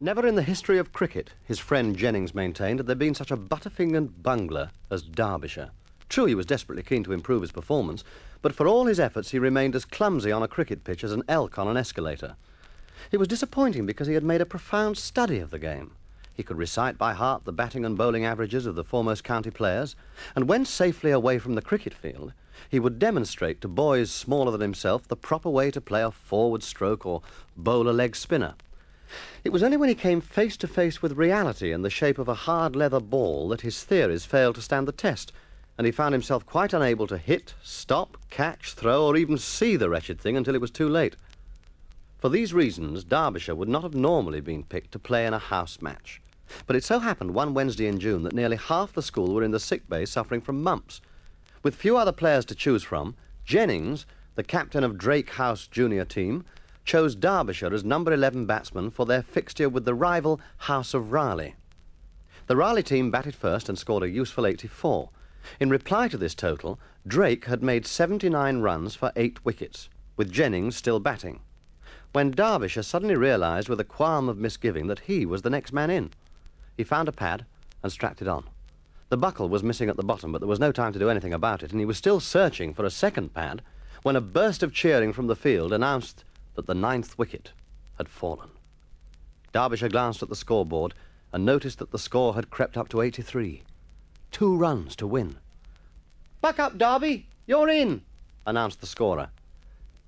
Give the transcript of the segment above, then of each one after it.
Never in the history of cricket, his friend Jennings maintained, had there been such a butterfingered bungler as Derbyshire. True, he was desperately keen to improve his performance, but for all his efforts he remained as clumsy on a cricket pitch as an elk on an escalator. It was disappointing because he had made a profound study of the game. He could recite by heart the batting and bowling averages of the foremost county players, and when safely away from the cricket field, he would demonstrate to boys smaller than himself the proper way to play a forward stroke or bowl a leg spinner. It was only when he came face to face with reality in the shape of a hard leather ball that his theories failed to stand the test, and he found himself quite unable to hit, stop, catch, throw, or even see the wretched thing until it was too late. For these reasons, Derbyshire would not have normally been picked to play in a house match. But it so happened one Wednesday in June that nearly half the school were in the sick bay suffering from mumps. With few other players to choose from, Jennings, the captain of Drake House junior team, chose Derbyshire as number 11 batsman for their fixture with the rival House of Raleigh. The Raleigh team batted first and scored a useful 84. In reply to this total, Drake had made 79 runs for 8 wickets, with Jennings still batting, when Derbyshire suddenly realised with a qualm of misgiving that he was the next man in. He found a pad and strapped it on. The buckle was missing at the bottom, but there was no time to do anything about it, and he was still searching for a second pad when a burst of cheering from the field announced that the 9th wicket had fallen. Derbyshire glanced at the scoreboard and noticed that the score had crept up to 83. 2 runs to win. "Buck up, Derby! You're in!" announced the scorer.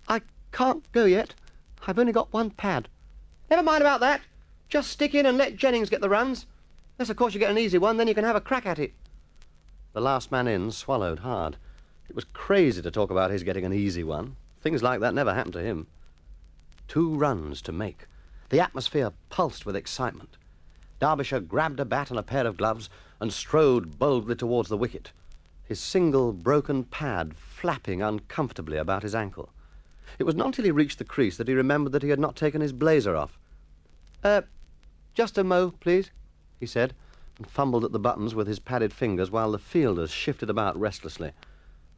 "I can't go yet. I've only got 1 pad." "Never mind about that. Just stick in and let Jennings get the runs. Unless, of course, you get an easy one, then you can have a crack at it." The last man in swallowed hard. It was crazy to talk about his getting an easy one. Things like that never happened to him. 2 runs to make. The atmosphere pulsed with excitement. Derbyshire grabbed a bat and a pair of gloves and strode boldly towards the wicket, his single broken pad flapping uncomfortably about his ankle. It was not until he reached the crease that he remembered that he had not taken his blazer off. Just a mo, please," he said, and fumbled at the buttons with his padded fingers while the fielders shifted about restlessly.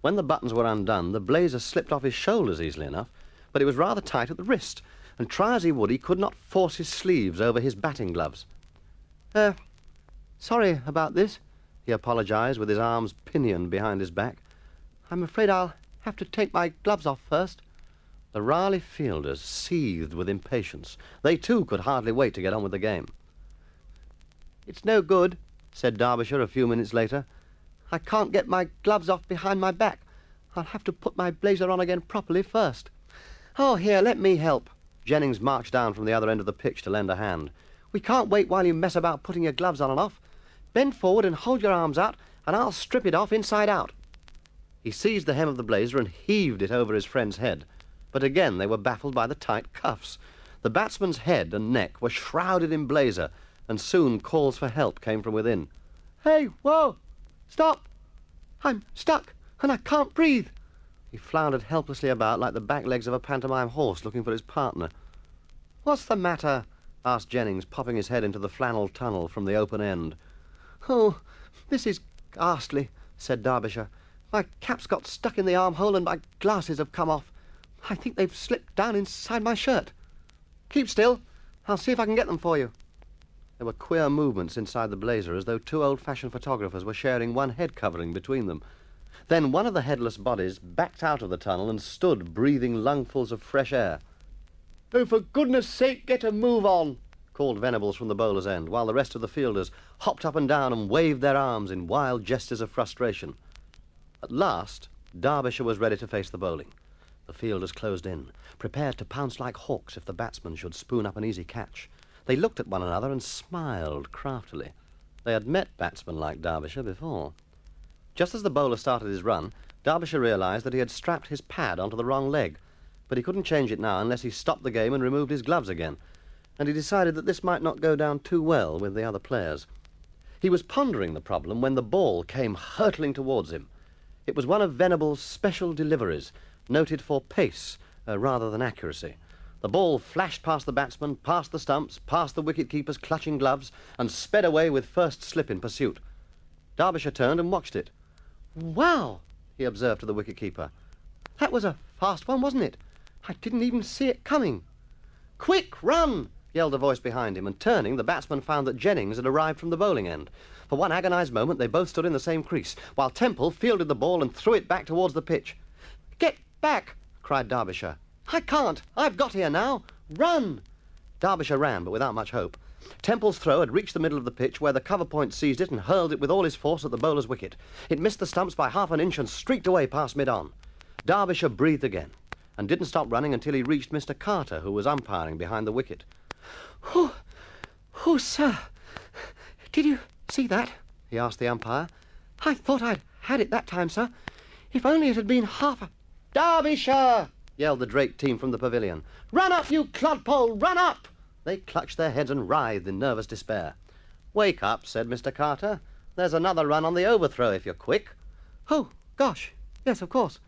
When the buttons were undone, the blazer slipped off his shoulders easily enough, but it was rather tight at the wrist, and try as he would, he could not force his sleeves over his batting gloves. Sorry about this," he apologised with his arms pinioned behind his back. "I'm afraid I'll have to take my gloves off first." The Raleigh fielders seethed with impatience. They too could hardly wait to get on with the game. "It's no good," said Derbyshire a few minutes later. "I can't get my gloves off behind my back. I'll have to put my blazer on again properly first." "Oh, here, let me help." Jennings marched down from the other end of the pitch to lend a hand. "We can't wait while you mess about putting your gloves on and off. Bend forward and hold your arms out, and I'll strip it off inside out." He seized the hem of the blazer and heaved it over his friend's head, but again they were baffled by the tight cuffs. The batsman's head and neck were shrouded in blazer, and soon calls for help came from within. "Hey, whoa! Stop! I'm stuck, and I can't breathe." He floundered helplessly about like the back legs of a pantomime horse looking for his partner. "What's the matter?" asked Jennings, popping his head into the flannel tunnel from the open end. "Oh, this is ghastly," said Derbyshire. "My cap's got stuck in the armhole and my glasses have come off. I think they've slipped down inside my shirt." "Keep still. I'll see if I can get them for you." There were queer movements inside the blazer, as though 2 old-fashioned photographers were sharing one head covering between them. Then one of the headless bodies backed out of the tunnel and stood breathing lungfuls of fresh air. "Oh, for goodness sake, get a move on," called Venables from the bowler's end, while the rest of the fielders hopped up and down and waved their arms in wild gestures of frustration. At last, Derbyshire was ready to face the bowling. The fielders closed in, prepared to pounce like hawks if the batsman should spoon up an easy catch. They looked at one another and smiled craftily. They had met batsmen like Derbyshire before. Just as the bowler started his run, Derbyshire realised that he had strapped his pad onto the wrong leg, but he couldn't change it now unless he stopped the game and removed his gloves again, and he decided that this might not go down too well with the other players. He was pondering the problem when the ball came hurtling towards him. It was one of Venable's special deliveries, noted for pace rather than accuracy. The ball flashed past the batsman, past the stumps, past the wicket-keeper's clutching gloves, and sped away with first slip in pursuit. Derbyshire turned and watched it. "Wow!" he observed to the wicket-keeper. "That was a fast one, wasn't it? I didn't even see it coming." "Quick, run!" yelled a voice behind him, and turning, the batsman found that Jennings had arrived from the bowling end. For one agonised moment, they both stood in the same crease, while Temple fielded the ball and threw it back towards the pitch. "Get back!" cried Derbyshire. "I can't! I've got here now! Run!" Derbyshire ran, but without much hope. Temple's throw had reached the middle of the pitch, where the cover point seized it and hurled it with all his force at the bowler's wicket. It missed the stumps by half an inch and streaked away past mid-on. Derbyshire breathed again, and didn't stop running until he reached Mr. Carter, who was umpiring behind the wicket. "Oh, sir, did you see that?" he asked the umpire. "I thought I'd had it that time, sir. If only it had been half a—" "Derbyshire!" yelled the Drake team from the pavilion. "Run up, you clodpole, run up!" They clutched their heads and writhed in nervous despair. "Wake up," said Mr. Carter. "There's another run on the overthrow if you're quick." "Oh, gosh, yes, of course."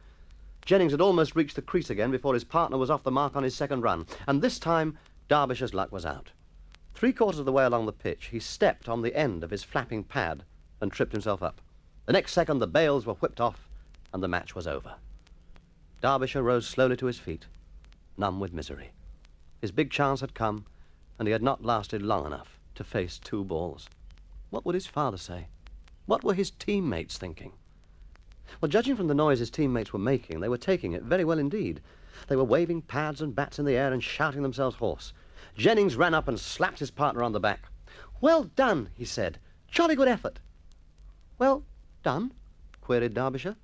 Jennings had almost reached the crease again before his partner was off the mark on his second run, and this time Derbyshire's luck was out. 3/4 of the way along the pitch, he stepped on the end of his flapping pad and tripped himself up. The next second, the bails were whipped off, and the match was over. Derbyshire rose slowly to his feet, numb with misery. His big chance had come, and he had not lasted long enough to face 2 balls. What would his father say? What were his teammates thinking? Well, judging from the noise his teammates were making, they were taking it very well indeed. They were waving pads and bats in the air and shouting themselves hoarse. Jennings ran up and slapped his partner on the back. "Well done," he said. "Jolly good effort." "Well done?" queried Derbyshire.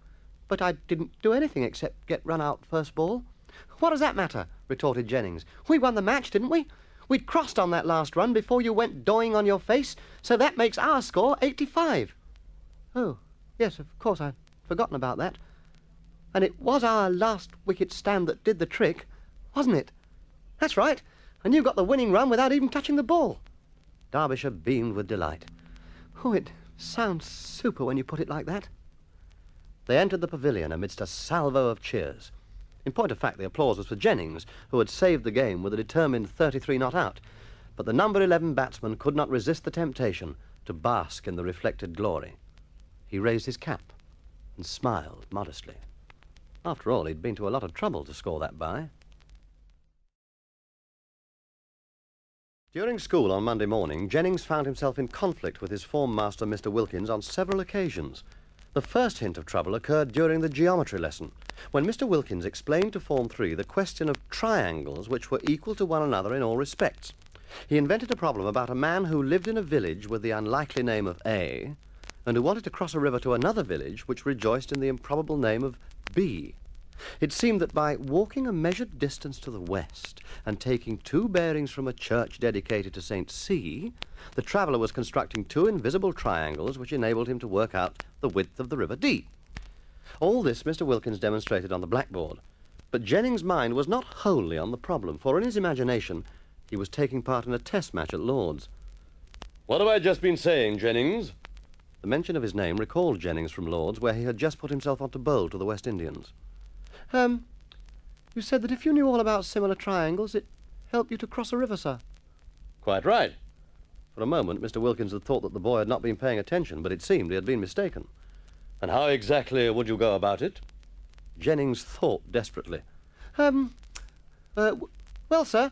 "But I didn't do anything except get run out first ball." "What does that matter?" retorted Jennings. "We won the match, didn't we? We'd crossed on that last run before you went doing on your face, so that makes our score 85. "Oh, yes, of course, I'd forgotten about that. And it was our last wicket stand that did the trick, wasn't it?" "That's right, and you got the winning run without even touching the ball." Derbyshire beamed with delight. "Oh, it sounds super when you put it like that." They entered the pavilion amidst a salvo of cheers. In point of fact, the applause was for Jennings, who had saved the game with a determined 33 not out. But the number 11 batsman could not resist the temptation to bask in the reflected glory. He raised his cap and smiled modestly. After all, he'd been to a lot of trouble to score that bye. During school on Monday morning, Jennings found himself in conflict with his form master, Mr. Wilkins, on several occasions. The first hint of trouble occurred during the geometry lesson, when Mr. Wilkins explained to Form 3 the question of triangles which were equal to one another in all respects. He invented a problem about a man who lived in a village with the unlikely name of A, and who wanted to cross a river to another village which rejoiced in the improbable name of B. It seemed that by walking a measured distance to the west and taking 2 bearings from a church dedicated to St. C, the traveller was constructing 2 invisible triangles which enabled him to work out the width of the River Dee. All this Mr. Wilkins demonstrated on the blackboard, but Jennings' mind was not wholly on the problem, for in his imagination he was taking part in a test match at Lord's. "What have I just been saying, Jennings?" The mention of his name recalled Jennings from Lord's, where he had just put himself on to bowl to the West Indians. You said that if you knew all about similar triangles, it helped you to cross a river, sir." "Quite right." For a moment, Mr. Wilkins had thought that the boy had not been paying attention, but it seemed he had been mistaken. "And how exactly would you go about it?" Jennings thought desperately. Well, sir,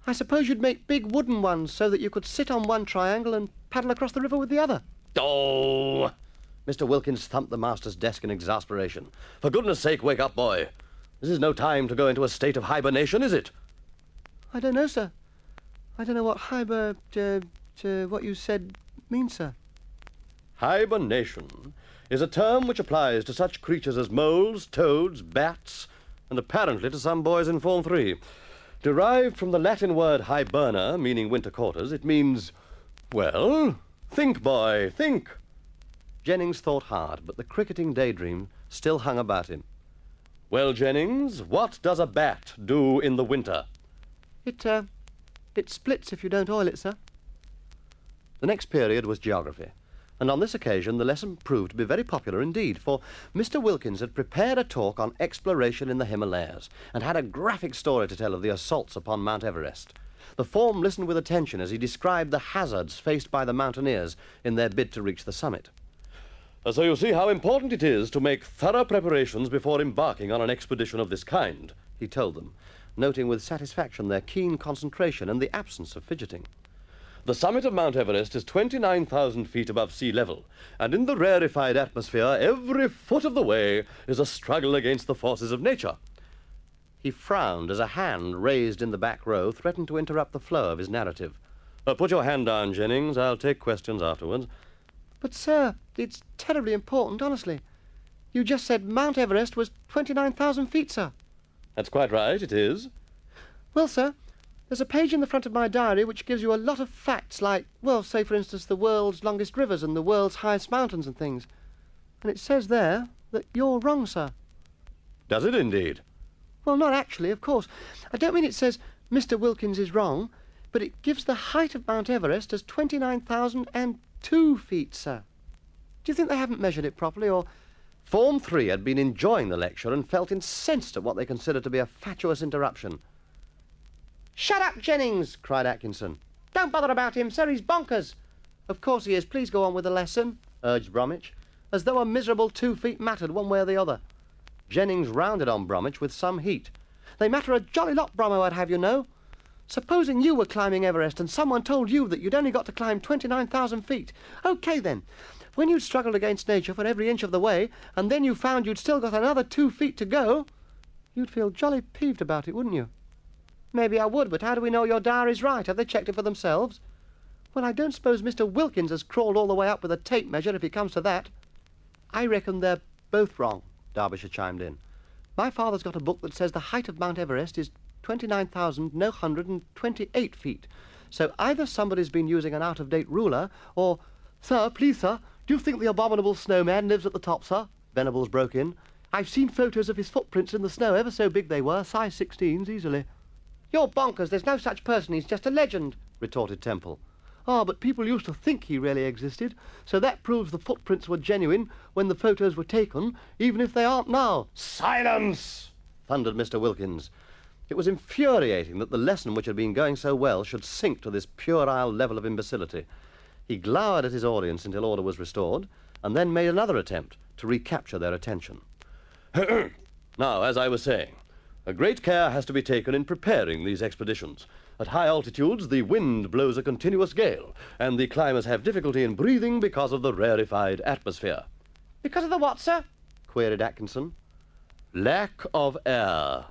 I suppose you'd make big wooden ones so that you could sit on one triangle and paddle across the river with the other." "Oh!" Mr. Wilkins thumped the master's desk in exasperation. "For goodness sake, wake up, boy. This is no time to go into a state of hibernation, is it?" "I don't know, sir. I don't know what what you said means, sir." "Hibernation is a term which applies to such creatures as moles, toads, bats, and apparently to some boys in Form 3. Derived from the Latin word hiberna, meaning winter quarters, it means, well, think, boy, think." Jennings thought hard, but the cricketing daydream still hung about him. "Well, Jennings, what does a bat do in the winter?" It splits if you don't oil it, sir." The next period was geography, and on this occasion the lesson proved to be very popular indeed, for Mr. Wilkins had prepared a talk on exploration in the Himalayas, and had a graphic story to tell of the assaults upon Mount Everest. The form listened with attention as he described the hazards faced by the mountaineers in their bid to reach the summit. "So you see how important it is to make thorough preparations before embarking on an expedition of this kind," he told them. noting with satisfaction their keen concentration and the absence of fidgeting. The summit of Mount Everest is 29,000 feet above sea level, and in the rarefied atmosphere, every foot of the way is a struggle against the forces of nature. He frowned as a hand raised in the back row threatened to interrupt the flow of his narrative. Put your hand down, Jennings. I'll take questions afterwards. But, sir, it's terribly important, honestly. You just said Mount Everest was 29,000 feet, sir. That's quite right, it is. Well, sir, there's a page in the front of my diary which gives you a lot of facts, like, well, say, for instance, the world's longest rivers and the world's highest mountains and things. And it says there that you're wrong, sir. Does it indeed? Well, not actually, of course. I don't mean it says Mr. Wilkins is wrong, but it gives the height of Mount Everest as 29,002 feet, sir. Do you think they haven't measured it properly, or... Form 3 had been enjoying the lecture and felt incensed at what they considered to be a fatuous interruption. "Shut up, Jennings!" cried Atkinson. "Don't bother about him, sir. He's bonkers." Of course he is. Please go on with the lesson, urged Bromwich, as though a miserable 2 feet mattered one way or the other. Jennings rounded on Bromwich with some heat. "They matter a jolly lot, Bromo, I'd have you know. Supposing you were climbing Everest and someone told you that you'd only got to climb 29,000 feet. OK, then. When you'd struggled against nature for every inch of the way, and then you found you'd still got another 2 feet to go, you'd feel jolly peeved about it, wouldn't you?" "Maybe I would, but how do we know your diary's right? Have they checked it for themselves?" "Well, I don't suppose Mr. Wilkins has crawled all the way up with a tape measure if it comes to that." "I reckon they're both wrong," Derbyshire chimed in. "My father's got a book that says the height of Mount Everest is 29,928 feet. So either somebody's been using an out-of-date ruler, or... Sir, please, sir, do you think the abominable snowman lives at the top, sir?" Venables broke in. "I've seen photos of his footprints in the snow, ever so big they were, size 16s easily." "You're bonkers. There's no such person. He's just a legend," retorted Temple. "Ah, but people used to think he really existed, so that proves the footprints were genuine when the photos were taken, even if they aren't now." "Silence!" thundered Mr. Wilkins. It was infuriating that the lesson which had been going so well should sink to this puerile level of imbecility. He glowered at his audience until order was restored, and then made another attempt to recapture their attention. Now, as I was saying, a great care has to be taken in preparing these expeditions. At high altitudes, the wind blows a continuous gale, and the climbers have difficulty in breathing because of the rarefied atmosphere. "Because of the what, sir?" queried Atkinson. Lack of air,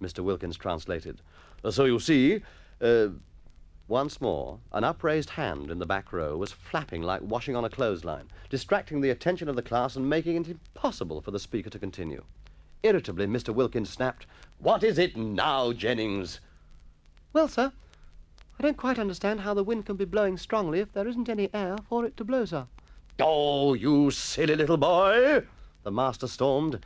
Mr. Wilkins translated. So you see... Once more, an upraised hand in the back row was flapping like washing on a clothesline, distracting the attention of the class and making it impossible for the speaker to continue. Irritably, Mr. Wilkins snapped, "What is it now, Jennings?" "Well, sir, I don't quite understand how the wind can be blowing strongly if there isn't any air for it to blow, sir." "Oh, you silly little boy!" the master stormed.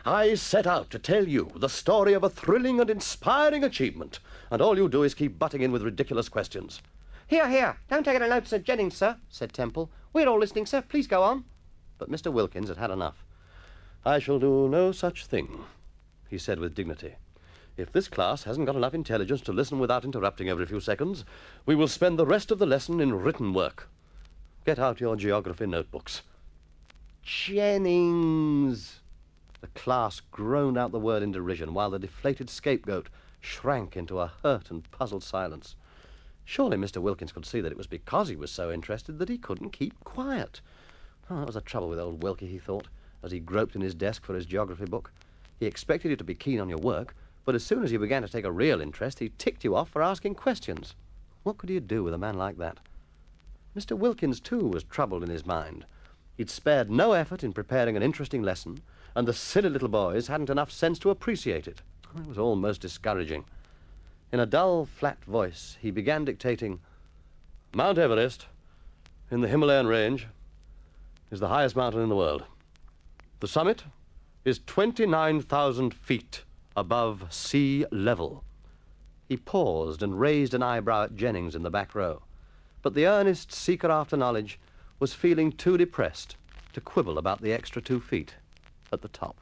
"I set out to tell you the story of a thrilling and inspiring achievement, and all you do is keep butting in with ridiculous questions." "Here, here, don't take any notice of Jennings, sir," said Temple. "We're all listening, sir. Please go on." But Mr. Wilkins had had enough. "I shall do no such thing," he said with dignity. "If this class hasn't got enough intelligence to listen without interrupting every few seconds, we will spend the rest of the lesson in written work. Get out your geography notebooks." "Jennings!" The class groaned out the word in derision, while the deflated scapegoat shrank into a hurt and puzzled silence. Surely Mr. Wilkins could see that it was because he was so interested that he couldn't keep quiet. Oh, that was the trouble with old Wilkie, he thought, as he groped in his desk for his geography book. He expected you to be keen on your work, but as soon as you began to take a real interest, he ticked you off for asking questions. What could you do with a man like that? Mr. Wilkins, too, was troubled in his mind. He'd spared no effort in preparing an interesting lesson, and the silly little boys hadn't enough sense to appreciate it. It was all most discouraging. In a dull, flat voice, he began dictating, "Mount Everest, in the Himalayan range, is the highest mountain in the world. The summit is 29,000 feet above sea level." He paused and raised an eyebrow at Jennings in the back row, but the earnest seeker after knowledge was feeling too depressed to quibble about the extra 2 feet at the top.